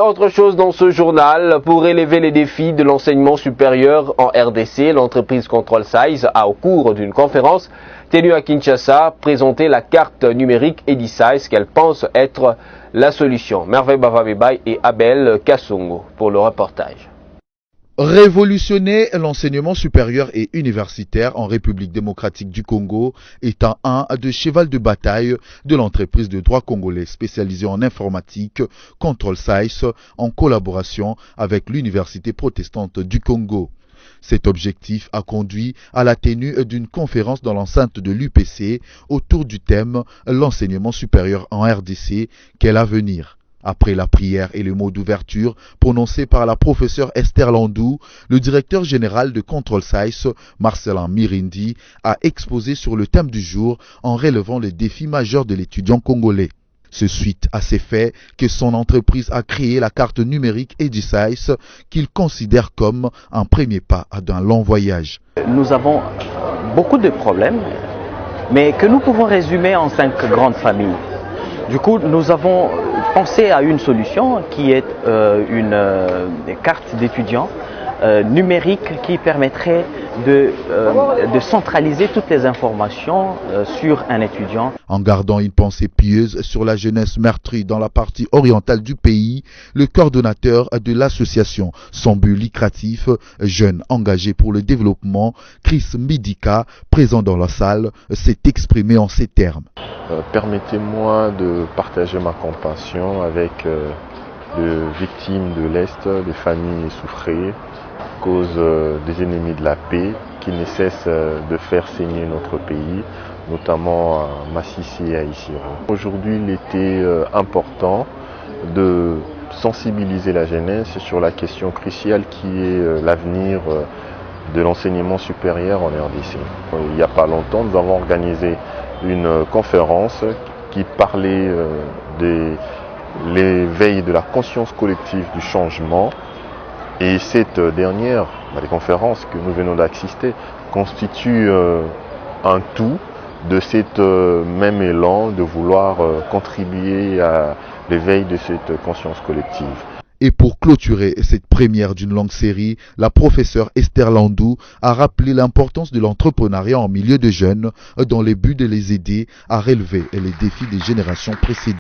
Autre chose dans ce journal, pour relever les défis de l'enseignement supérieur en RDC, l'entreprise Control Size a, au cours d'une conférence tenue à Kinshasa, présenté la carte numérique EdiSize qu'elle pense être la solution. Merveille Bavabebay et Abel Kassongo pour le reportage. Révolutionner l'enseignement supérieur et universitaire en République démocratique du Congo est un des cheval de bataille de l'entreprise de droit congolais spécialisée en informatique Control Size en collaboration avec l'Université protestante du Congo. Cet objectif a conduit à la tenue d'une conférence dans l'enceinte de l'UPC autour du thème « L'enseignement supérieur en RDC, quel avenir ?» Après la prière et le mot d'ouverture prononcé par la professeure Esther Landou, le directeur général de Control Size, Marcelin Mirindi, a exposé sur le thème du jour en relevant les défis majeurs de l'étudiant congolais. C'est suite à ces faits que son entreprise a créé la carte numérique EdiSize qu'il considère comme un premier pas d'un long voyage. Nous avons beaucoup de problèmes, mais que nous pouvons résumer en 5 grandes familles. Du coup, nous avons pensé à une solution qui est une carte d'étudiant numérique qui permettrait de centraliser toutes les informations sur un étudiant. En gardant une pensée pieuse sur la jeunesse meurtrie dans la partie orientale du pays, le coordonnateur de l'association sans but lucratif Jeunes engagés pour le développement, Chris Mbidika, présent dans la salle, s'est exprimé en ces termes. Permettez-moi de partager ma compassion avec les victimes de l'Est, les familles essoufflées à cause des ennemis de la paix qui ne cessent de faire saigner notre pays, notamment à Massissi et à Isiro. Aujourd'hui, il était important de sensibiliser la jeunesse sur la question cruciale qui est l'avenir de l'enseignement supérieur en RDC. Il n'y a pas longtemps, nous avons organisé une conférence qui parlait de l'éveil de la conscience collective du changement. Et cette dernière, les conférences que nous venons d'assister, constitue un tout de cet même élan de vouloir contribuer à l'éveil de cette conscience collective. Et pour clôturer cette première d'une longue série, la professeure Esther Landou a rappelé l'importance de l'entrepreneuriat en milieu de jeunes dans le but de les aider à relever les défis des générations précédentes.